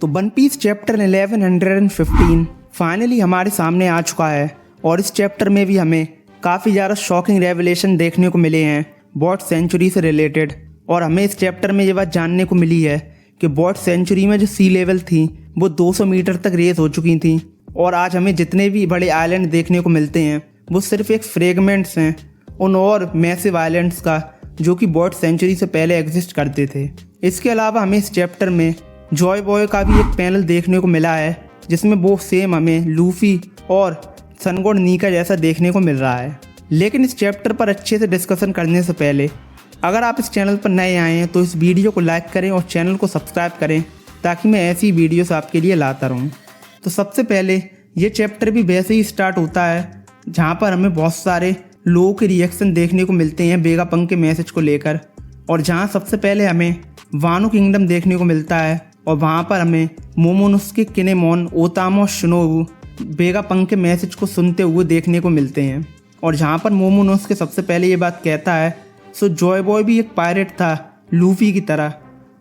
तो one piece chapter 1115 finally हमारे सामने आ चुका है और इस चैप्टर में भी हमें काफ़ी ज़्यादा शॉकिंग रेवलेशन देखने को मिले हैं बॉट सेंचुरी से रिलेटेड। और हमें इस चैप्टर में ये बात जानने को मिली है कि बॉट सेंचुरी में जो सी लेवल थी वो 200 मीटर तक रेस हो चुकी थी और आज हमें जितने भी बड़े आइलैंड देखने को मिलते हैं वो सिर्फ एक फ्रेगमेंट्स हैं उन और मैसिव आइलैंड्स का जो कि बॉट सेंचुरी से पहले एग्जिस्ट करते थे। इसके अलावा हमें इस चैप्टर में जॉय बॉय का भी एक पैनल देखने को मिला है जिसमें वो सेम हमें लूफी और सनगोड नीका जैसा देखने को मिल रहा है। लेकिन इस चैप्टर पर अच्छे से डिस्कशन करने से पहले अगर आप इस चैनल पर नए आए हैं तो इस वीडियो को लाइक करें और चैनल को सब्सक्राइब करें ताकि मैं ऐसी वीडियोस आपके लिए लाता रहूं। तो सबसे पहले ये चैप्टर भी वैसे ही स्टार्ट होता है जहाँ पर हमें बहुत सारे लोगों के रिएक्शन देखने को मिलते हैं वेगापंक के मैसेज को लेकर, और जहाँ सबसे पहले हमें वानो किंगडम देखने को मिलता है और वहाँ पर हमें मोमोनोसुके, किनेमोन, ओतामा और शिनोबु वेगापंक के मैसेज को सुनते हुए देखने को मिलते हैं। और जहाँ पर मोमोनोसुके सबसे पहले ये बात कहता है सो जॉय बॉय भी एक पायरेट था लूफी की तरह,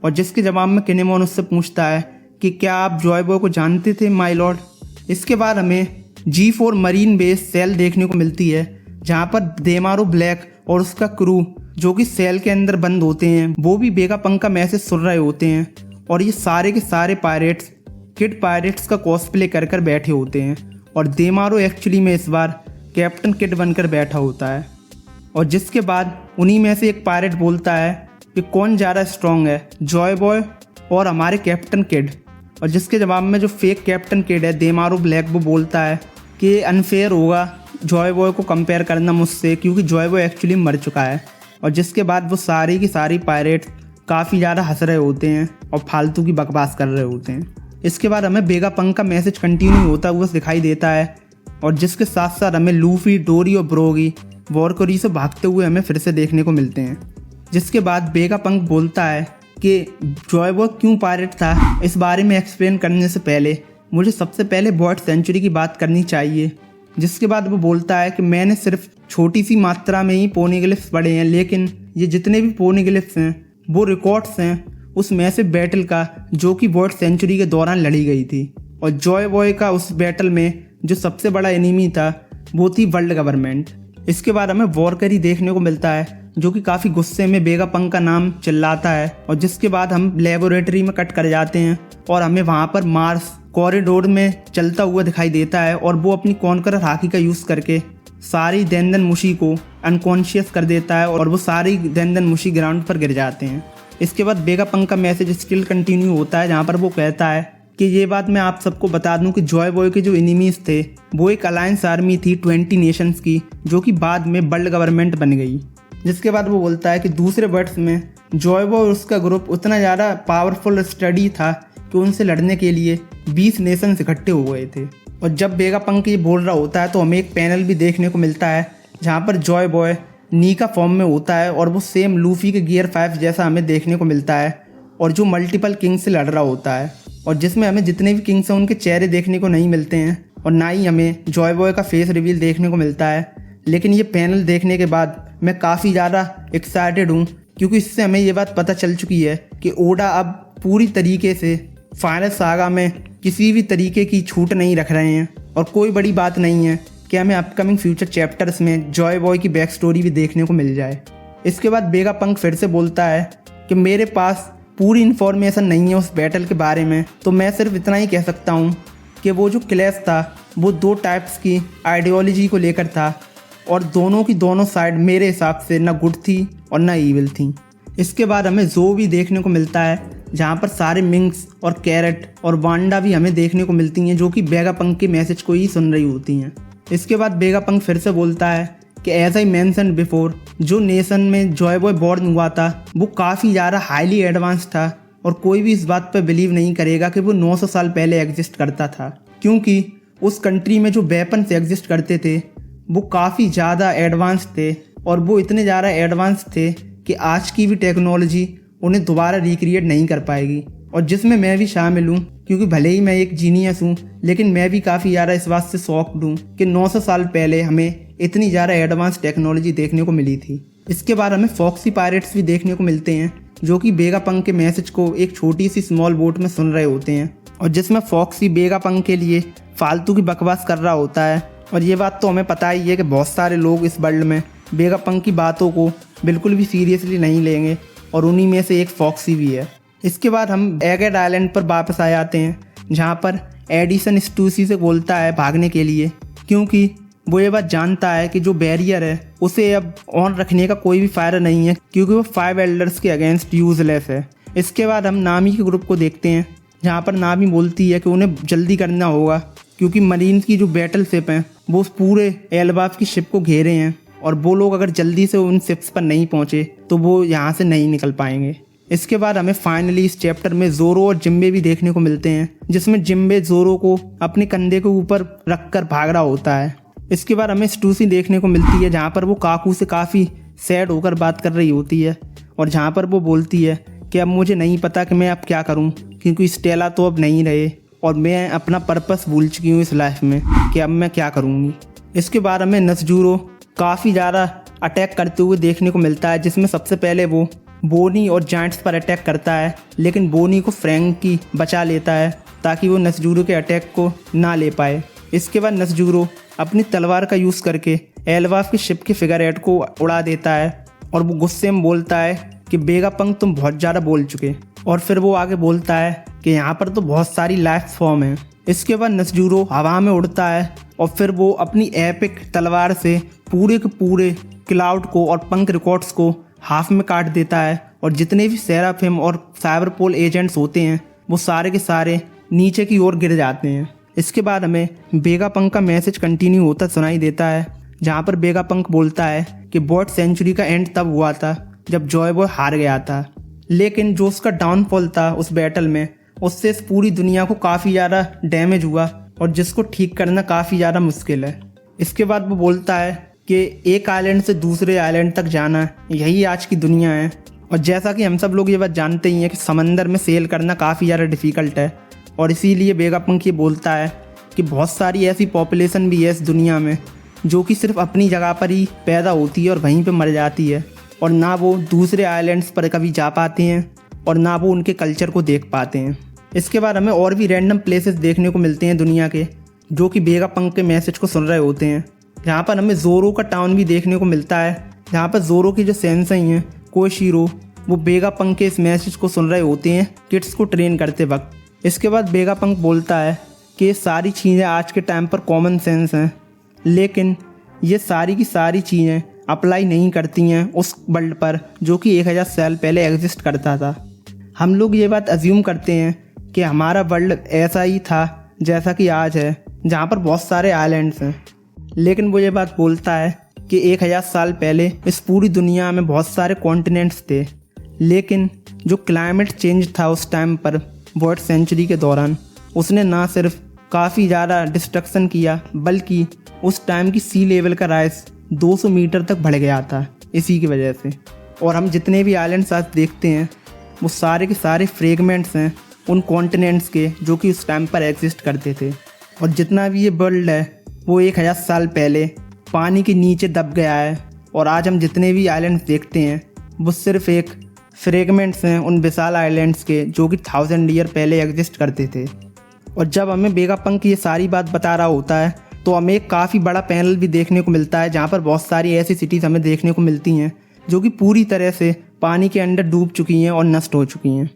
और जिसके जवाब में किनेमोन उससे पूछता है कि क्या आप जॉय बॉय को जानते थे माय लॉर्ड। इसके बाद हमें G4 मरीन बेस सेल देखने को मिलती है जहाँ पर देमारो ब्लैक और उसका क्रू जो कि सेल के अंदर बंद होते हैं वो भी वेगापंक का मैसेज सुन रहे होते हैं और ये सारे के सारे पायरेट्स किड पायरेट्स का कॉस्प्ले कर कर बैठे होते हैं और देमारो एक्चुअली में इस बार कैप्टन किड बनकर बैठा होता है। और जिसके बाद उन्हीं में से एक पायरेट बोलता है कि कौन ज़्यादा स्ट्रांग है, जॉय बॉय और हमारे कैप्टन किड। और जिसके जवाब में जो फेक कैप्टन किड है देमारो ब्लैक वो बोलता है कि अनफेयर होगा जॉय बॉय को कंपेयर करना मुझसे क्योंकि जॉय बॉय एक्चुअली मर चुका है। और जिसके बाद वो सारी की सारी पायरेट्स काफ़ी ज़्यादा हंस रहे होते हैं और फालतू की बकवास कर रहे होते हैं। इसके बाद हमें वेगापंक का मैसेज कंटिन्यू होता हुआ दिखाई देता है और जिसके साथ साथ हमें लूफी, डोरी और ब्रोगी वॉरकोरी से भागते हुए हमें फिर से देखने को मिलते हैं। जिसके बाद वेगापंक बोलता है कि जॉय बॉय क्यों पायरेट था इस बारे में एक्सप्लेन करने से पहले मुझे सबसे पहले बॉट सेंचुरी की बात करनी चाहिए। जिसके बाद वो बोलता है कि मैंने सिर्फ छोटी सी मात्रा में ही पोनीग्लिफ्स पढ़े हैं, लेकिन ये जितने भी पोनीग्लिफ्स हैं वो रिकॉर्ड्स हैं उस मैसिव बैटल का जो कि बॉट सेंचुरी के दौरान लड़ी गई थी। और जॉय बॉय का उस बैटल में जो सबसे बड़ा एनिमी था वो थी वर्ल्ड गवर्नमेंट। इसके बाद हमें वॉरकरी देखने को मिलता है जो कि काफ़ी गुस्से में वेगापंक का नाम चिल्लाता है और जिसके बाद हम लेबोरेटरी में कट कर जाते हैं और हमें वहाँ पर मार्स कॉरिडोर में चलता हुआ दिखाई देता है और वो अपनी कॉन्करर हाकी का यूज़ करके सारी देंदन मुशी को अनकॉन्शियस कर देता है और वो सारी देंदन मुशी ग्राउंड पर गिर जाते हैं। इसके बाद वेगापंक का मैसेज स्टिल कंटिन्यू होता है जहाँ पर वो कहता है कि ये बात मैं आप सबको बता दूं कि जॉय बॉय के जो एनिमीज थे वो एक अलायंस आर्मी थी 20 नेशंस की जो कि बाद में वर्ल्ड गवर्नमेंट बन गई। जिसके बाद वो बोलता है कि दूसरे वर्ड्स में जॉय बॉय और उसका ग्रुप उतना ज़्यादा पावरफुल स्टडी था कि उनसे लड़ने के लिए 20 नेशंस इकट्ठे हो गए थे। और जब वेगापंक ये बोल रहा होता है तो हमें एक पैनल भी देखने को मिलता है जहाँ पर जॉय बॉय नीका फॉर्म में होता है और वो सेम लूफी के गियर 5 जैसा हमें देखने को मिलता है और जो मल्टीपल किंग से लड़ रहा होता है और जिसमें हमें जितने भी किंग्स हैं उनके चेहरे देखने को नहीं मिलते हैं और ना ही हमें जॉय बॉय का फेस रिवील देखने को मिलता है। लेकिन ये पैनल देखने के बाद मैं काफ़ी ज़्यादा एक्साइटेड हूँ क्योंकि इससे हमें ये बात पता चल चुकी है कि ओडा अब पूरी तरीके से फाइनल सागा में किसी भी तरीके की छूट नहीं रख रहे हैं और कोई बड़ी बात नहीं है कि हमें अपकमिंग फ्यूचर चैप्टर्स में जॉय बॉय की बैक स्टोरी भी देखने को मिल जाए। इसके बाद वेगापंक फिर से बोलता है कि मेरे पास पूरी इन्फॉर्मेशन नहीं है उस बैटल के बारे में, तो मैं सिर्फ इतना ही कह सकता हूँ कि वो जो क्लैश था वो 2 टाइप्स की आइडियोलॉजी को लेकर था और दोनों की दोनों साइड मेरे हिसाब से ना गुड थी और ना ईविल थी। इसके बाद हमें जो भी देखने को मिलता है जहाँ पर सारे मिंक्स और कैरेट और वांडा भी हमें देखने को मिलती हैं जो कि वेगापंक के मैसेज को ही सुन रही होती हैं। इसके बाद वेगापंक फिर से बोलता है कि एज आई मेंशन बिफोर जो नेशन में जॉय बॉय बॉर्न हुआ था वो काफ़ी ज़्यादा हाईली एडवांस था और कोई भी इस बात पर बिलीव नहीं करेगा कि वो 900 साल पहले एग्जिस्ट करता था क्योंकि उस कंट्री में जो वेपन्स एग्जिस्ट करते थे वो काफ़ी ज़्यादा एडवांस थे और वो इतने ज़्यादा एडवांस थे कि आज की भी टेक्नोलॉजी उन्हें दोबारा रिक्रिएट नहीं कर पाएगी। और जिसमें मैं भी शामिल हूँ क्योंकि भले ही मैं एक जीनियस हूँ लेकिन मैं भी काफ़ी ज़्यादा इस बात से शॉक्ड हूँ कि 900 साल पहले हमें इतनी ज़्यादा एडवांस टेक्नोलॉजी देखने को मिली थी। इसके बाद हमें फॉक्सी पायरेट्स भी देखने को मिलते हैं जो कि वेगापंक के मैसेज को एक छोटी सी स्मॉल बोट में सुन रहे होते हैं और जिसमें फॉक्सी वेगापंक के लिए फालतू की बकवास कर रहा होता है। और ये बात तो हमें पता ही है कि बहुत सारे लोग इस वर्ल्ड में वेगापंक की बातों को बिल्कुल भी सीरियसली नहीं लेंगे, और उन्हीं में से एक फॉक्सी भी है। इसके बाद हम एगेड आइलैंड पर वापस आ जाते हैं, जहाँ पर एडिसन स्टूसी से बोलता है भागने के लिए, क्योंकि वो ये बात जानता है कि जो बैरियर है उसे अब ऑन रखने का कोई भी फ़ायदा नहीं है, क्योंकि वो 5 एल्डर्स के अगेंस्ट यूजलेस है। इसके बाद हम नामी के ग्रुप को देखते हैं, जहाँ पर नामी बोलती है कि उन्हें जल्दी करना होगा, क्योंकि मरीन्स की जो बैटल शिप हैं वो उस पूरे एल्बाफ की शिप को घेरे हैं, और वो लोग अगर जल्दी से उन शिप्स पर नहीं पहुँचे तो वो यहाँ से नहीं निकल पाएंगे। इसके बाद हमें फाइनली इस चैप्टर में जोरो और जिम्बे भी देखने को मिलते हैं, जिसमें जिम्बे जोरो को अपने कंधे के ऊपर रखकर भाग रहा होता है। इसके बाद हमें स्टूसी देखने को मिलती है, जहाँ पर वो काकू से काफ़ी सैड होकर बात कर रही होती है, और जहाँ पर वो बोलती है कि अब मुझे नहीं पता कि मैं अब क्या करूँ, क्योंकि स्टेला तो अब नहीं रहे और मैं अपना पर्पस भूल चुकी हूँ इस लाइफ में कि अब मैं क्या करूँगी। इसके बाद हमें नसजूरो काफ़ी ज़्यादा अटैक करते हुए देखने को मिलता है, जिसमें सबसे पहले वो बोनी और जायंट्स पर अटैक करता है, लेकिन बोनी को फ्रैंकी बचा लेता है ताकि वो नसजूरो के अटैक को ना ले पाए। इसके बाद नसजूरो अपनी तलवार का यूज़ करके एल्बाफ की शिप के फिगर 8 को उड़ा देता है, और वो गुस्से में बोलता है कि वेगापंक तुम बहुत ज़्यादा बोल चुके। और फिर वो आगे बोलता है कि यहाँ पर तो बहुत सारी लाइफ फॉर्म है। इसके बाद नसजूरो हवा में उड़ता है, और फिर वो अपनी एपिक तलवार से पूरे के पूरे क्लाउड को और पंक रिकॉर्ड्स को हाफ में काट देता है, और जितने भी सेराफिम और साइबरपोल एजेंट्स होते हैं वो सारे के सारे नीचे की ओर गिर जाते हैं। इसके बाद हमें वेगापंक का मैसेज कंटिन्यू होता सुनाई देता है, जहाँ पर वेगापंक बोलता है कि बॉट सेंचुरी का एंड तब हुआ था जब जॉय बॉय हार गया था, लेकिन जो उसका डाउनफॉल था उस बैटल में, उससे इस पूरी दुनिया को काफ़ी ज़्यादा डैमेज हुआ, और जिसको ठीक करना काफ़ी ज़्यादा मुश्किल है। इसके बाद वो बोलता है कि एक आइलैंड से दूसरे आइलैंड तक जाना यही आज की दुनिया है, और जैसा कि हम सब लोग ये बात जानते ही हैं कि समंदर में सेल करना काफ़ी ज़्यादा डिफ़िकल्ट है, और इसीलिए वेगापंक ये बोलता है कि बहुत सारी ऐसी पॉपुलेशन भी है इस दुनिया में जो कि सिर्फ अपनी जगह पर ही पैदा होती है और वहीं पे मर जाती है, और ना वो दूसरे आइलैंड्स पर कभी जा पाते हैं और ना वो उनके कल्चर को देख पाते हैं। इसके बाद हमें और भी रैंडम प्लेसेस देखने को मिलते हैं दुनिया के, जो कि वेगापंक के मैसेज को सुन रहे होते हैं। यहाँ पर हमें जोरो का टाउन भी देखने को मिलता है, जहाँ पर जोरो की जो सेंसेई हैं कोशिरो, वो वेगापंक के इस मैसेज को सुन रहे होते हैं किड्स को ट्रेन करते वक्त। इसके बाद वेगापंक बोलता है कि ये सारी चीज़ें आज के टाइम पर कॉमन सेंस हैं, लेकिन ये सारी की सारी चीज़ें अप्लाई नहीं करती हैं उस वर्ल्ड पर जो कि 1000 साल पहले एग्जिस्ट करता था। हम लोग ये बात अज्यूम करते हैं कि हमारा वर्ल्ड ऐसा ही था जैसा कि आज है, जहाँ पर बहुत सारे आइलैंड्स हैं, लेकिन वो ये बात बोलता है कि 1000 साल पहले इस पूरी दुनिया में बहुत सारे कॉन्टिनेंट्स थे, लेकिन जो क्लाइमेट चेंज था उस टाइम पर बॉट सेंचुरी के दौरान, उसने ना सिर्फ काफ़ी ज़्यादा डिस्ट्रक्शन किया, बल्कि उस टाइम की सी लेवल का राइज 200 मीटर तक बढ़ गया था इसी की वजह से। और हम जितने भी आइलैंड्स आज देखते हैं वो सारे के सारे फ्रेगमेंट्स हैं उन कॉन्टिनेंट्स के जो कि उस टाइम पर एग्जिस्ट करते थे। और जितना भी ये वर्ल्ड है वो 1000 साल पहले पानी के नीचे दब गया है, और आज हम जितने भी आइलैंड्स देखते हैं वो सिर्फ एक फ्रेगमेंट्स हैं उन विशाल आइलैंड्स के जो कि 1000 ईयर पहले एग्जिस्ट करते थे। और जब हमें वेगापंक ये सारी बात बता रहा होता है तो हमें एक काफ़ी बड़ा पैनल भी देखने को मिलता है, जहाँ पर बहुत सारी ऐसी सिटीज़ हमें देखने को मिलती हैं जो कि पूरी तरह से पानी के अंदर डूब चुकी हैं और नष्ट हो चुकी हैं।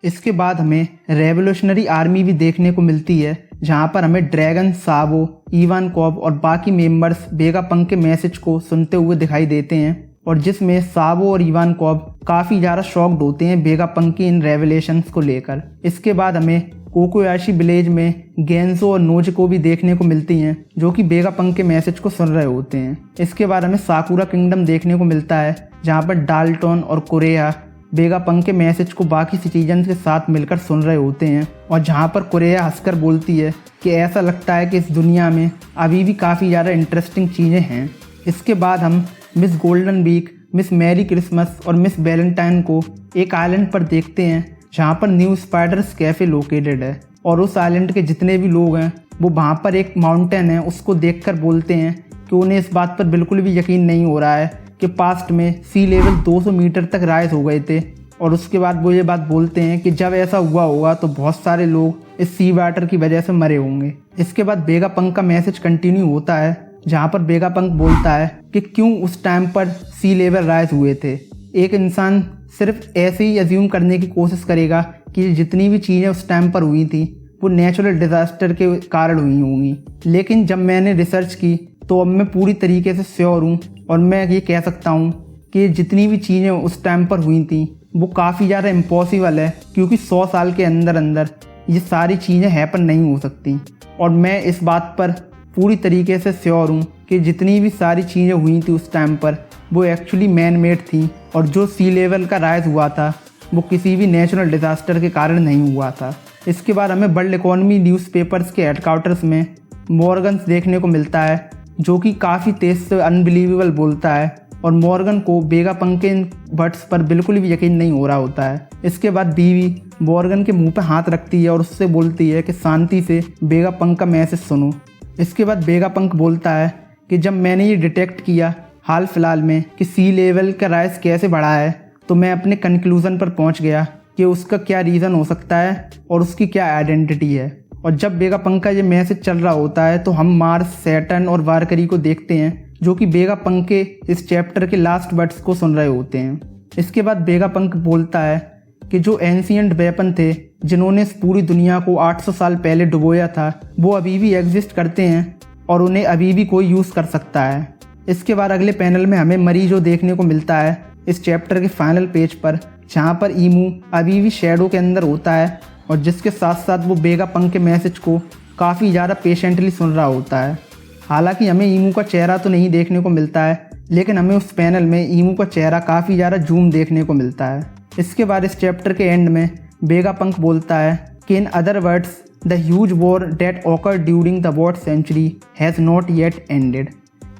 इसके बाद हमें रेवोल्यूशनरी आर्मी भी देखने को मिलती है, जहाँ पर हमें ड्रैगन, साबो, इवानकोव और बाकी मेंबर्स वेगापंक के मैसेज को सुनते हुए दिखाई देते हैं, और जिसमें साबो और इवानकोव काफ़ी ज़्यादा शॉक्ड होते हैं वेगापंक की इन रेवलेशंस को लेकर। इसके बाद हमें कोकोयाशी विलेज में गेंजो और नोजको भी देखने को मिलती हैं जो कि वेगापंक के मैसेज को सुन रहे होते हैं। इसके बाद हमें साकुरा किंगडम देखने को मिलता है, जहाँ पर डाल्टन और कोरेया वेगापंक के मैसेज को बाकी सिटीजन के साथ मिलकर सुन रहे होते हैं, और जहाँ पर कोरेया हंसकर बोलती है कि ऐसा लगता है कि इस दुनिया में अभी भी काफ़ी ज़्यादा इंटरेस्टिंग चीज़ें हैं। इसके बाद हम Miss Golden Week, Miss Merry Christmas और मिस वैलेंटाइन को एक आइलैंड पर देखते हैं, जहाँ पर न्यू स्पाइडर्स कैफ़े लोकेटेड है, और उस आइलैंड के जितने भी लोग हैं वो वहाँ पर एक माउंटेन है उसको देखकर बोलते हैं कि उन्हें इस बात पर बिल्कुल भी यकीन नहीं हो रहा है कि पास्ट में सी लेवल 200 मीटर तक राइज हो गए थे। और उसके बाद वो ये बात बोलते हैं कि जब ऐसा हुआ होगा तो बहुत सारे लोग इस सी वाटर की वजह से मरे होंगे। इसके बाद वेगापंक का मैसेज कंटिन्यू होता है, जहाँ पर वेगापंक बोलता है कि क्यों उस टाइम पर सी लेवल राइज हुए थे। एक इंसान सिर्फ ऐसे ही अज्यूम करने की कोशिश करेगा कि जितनी भी चीज़ें उस टाइम पर हुई थी वो नेचुरल डिज़ास्टर के कारण हुई होंगी, लेकिन जब मैंने रिसर्च की तो अब मैं पूरी तरीके से श्योर हूँ और मैं ये कह सकता हूँ कि जितनी भी चीज़ें उस टाइम पर हुई थी वो काफ़ी ज़्यादा इम्पॉसिबल है, क्योंकि 100 साल के अंदर अंदर ये सारी चीज़ें हैपन नहीं हो सकती। और मैं इस बात पर पूरी तरीके से श्योर हूँ कि जितनी भी सारी चीज़ें हुई थी उस टाइम पर वो एक्चुअली मैन मेड थी, और जो सी लेवल का राइज हुआ था वो किसी भी नेचुरल डिज़ास्टर के कारण नहीं हुआ था। इसके बाद हमें वर्ल्ड इकोनॉमी न्यूज़पेपर्स के हेडक्वार्टर्स में मॉर्गन्स देखने को मिलता है, जो कि काफ़ी तेज़ से अनबिलीवेबल बोलता है, और मॉर्गन को वेगापंक के वर्ड्स पर बिल्कुल भी यकीन नहीं हो रहा होता है। इसके बाद बीवी मॉर्गन के मुंह पर हाथ रखती है और उससे बोलती है कि शांति से वेगापंक का मैसेज सुनो। इसके बाद वेगापंक बोलता है कि जब मैंने ये डिटेक्ट किया हाल फिलहाल में कि सी लेवल का राइज कैसे बढ़ा है, तो मैं अपने कंक्लूज़न पर पहुंच गया कि उसका क्या रीज़न हो सकता है और उसकी क्या आइडेंटिटी है। और जब वेगापंक का ये मैसेज चल रहा होता है तो हम मार्स, सैटर्न और वारकरी को देखते हैं, जो कि वेगापंक के इस चैप्टर के लास्ट वर्ड्स को सुन रहे होते हैं। इसके बाद वेगापंक बोलता है कि जो एंशिएंट वेपन थे जिन्होंने इस पूरी दुनिया को 800 साल पहले डुबोया था वो अभी भी एग्जिस्ट करते हैं और उन्हें अभी भी कोई यूज़ कर सकता है। इसके बाद अगले पैनल में हमें मरीजो देखने को मिलता है इस चैप्टर के फाइनल पेज पर, जहाँ पर ईमू अभी भी शैडो के अंदर होता है और जिसके साथ साथ वो वेगापंक के मैसेज को काफ़ी ज़्यादा पेशेंटली सुन रहा होता है। हालांकि हमें ईमू का चेहरा तो नहीं देखने को मिलता है, लेकिन हमें उस पैनल में ईमू का चेहरा काफ़ी ज़्यादा जूम देखने को मिलता है। इसके बाद इस चैप्टर के एंड में वेगापंक बोलता है कि in other words the huge war that occur during the fourth century has not yet ended.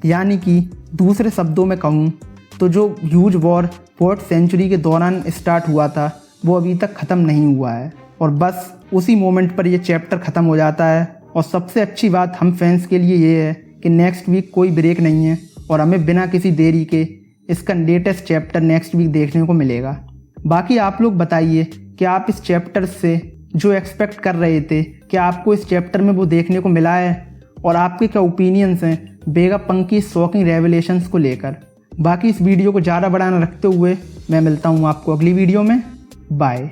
यानी कि दूसरे शब्दों में कहूँ तो जो ह्यूज वॉर फोर्थ सेंचुरी के दौरान स्टार्ट हुआ था वो अभी तक ख़त्म नहीं हुआ है, और बस उसी मोमेंट पर ये चैप्टर ख़त्म हो जाता है। और सबसे अच्छी बात हम फैंस के लिए ये है कि नेक्स्ट वीक कोई ब्रेक नहीं है और हमें बिना किसी देरी के इसका लेटेस्ट चैप्टर नेक्स्ट वीक देखने को मिलेगा। बाकी आप लोग बताइए कि आप इस चैप्टर से जो एक्सपेक्ट कर रहे थे, क्या आपको इस चैप्टर में वो देखने को मिला है, और आपके क्या ओपिनियंस हैं वेगापंक की शॉकिंग रेवलेशंस को लेकर। बाकी इस वीडियो को ज़्यादा बड़ा न रखते हुए मैं मिलता हूँ आपको अगली वीडियो में। बाय।